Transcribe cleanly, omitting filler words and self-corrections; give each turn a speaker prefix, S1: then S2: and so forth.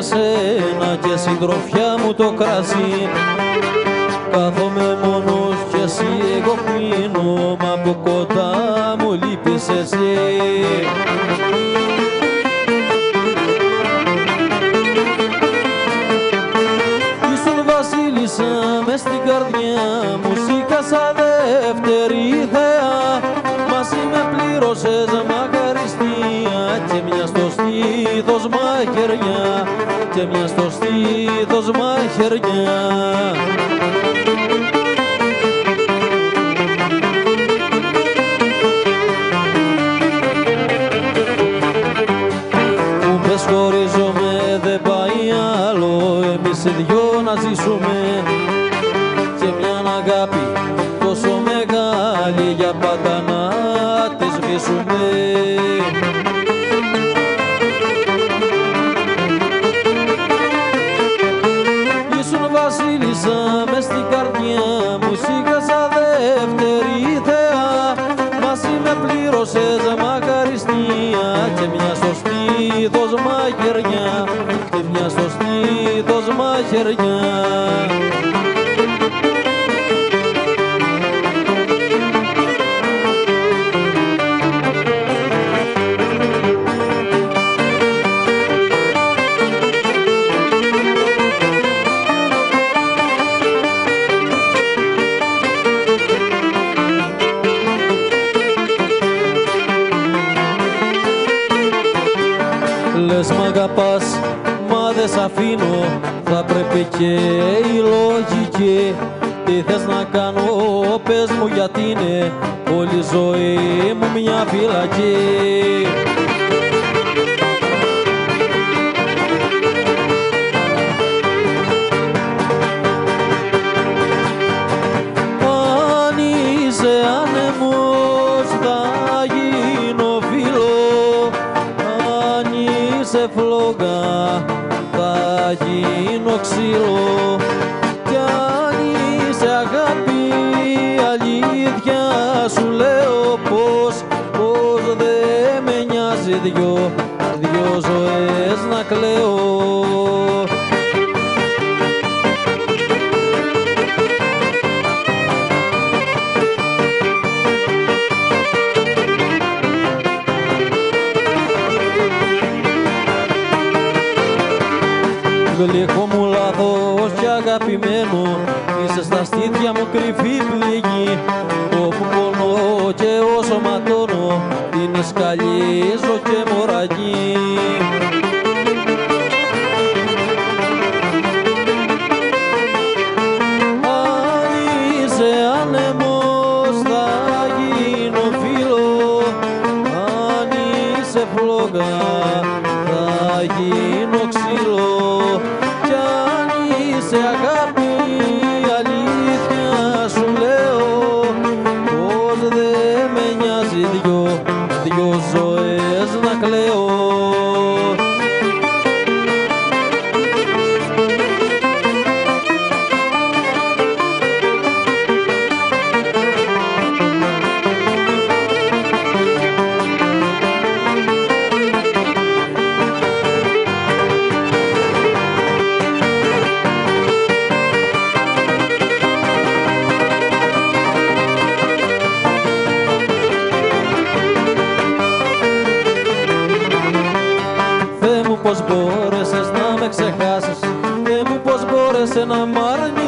S1: σένα και συντροφιά μου το κρασί. Κάθομαι μόνος κι εσύ εγώ πίνω, μα από κοντά μου λείπεις εσύ. Ήσουν βασίλισσα μες στην καρδιά μου, σήκασα δεύτερη θέα. Μαζί με πλήρωσες μακαριστία και μια στο στήθος μαχαιριά, και μια στο στήθος μαχαιριά. Που πες χωρίζομαι δεν πάει άλλο, εμείς οι δυο να ζήσουμε και μια αγάπη τόσο μεγάλη για πάντα να τη σβήσουμε. Ήσουν βασίλισσα μες στην καρδιά μου, σήκασα δεύτερη θέα. Μαζί με πλήρωσες μακαριστία και μια στο στήθος μαχαιριά, και μια στο στήθος μαχαιριά. Λες μ' αγαπάς, μα δεν σ' αφήνω, θα πρέπει και η λογική. Τι θες να κάνω, πες μου, γιατί είναι όλη η ζωή μου μια φυλακή. Αν είσαι άνεμος θα γίνω φίλο, αν είσαι φλόγα θα γίνω ξύλο, κι αν είσαι αγάπη αλήθεια σου λέω πως δεν με νοιάζει δυο ζωές να κλαίω. Γλυκό μου λάθος κι αγαπημένο, είσαι στα στήθια μου κρυφή πληγή. Όπου πονώ και όσο ματώνω, την σκαλίζω και μοραγή. Αν είσαι άνεμος θα γίνω φίλο, αν είσαι φλόγα θα γίνω ξύλο, κι αν είσαι αγάπη αλήθεια σου λέω πως δεν με νοιάζει δυο ζωές να κλαίω. Πώς μπόρεσες να με ξεχάσεις, Θεέ μου, πώς μπόρεσες να μ' αρνηθείς.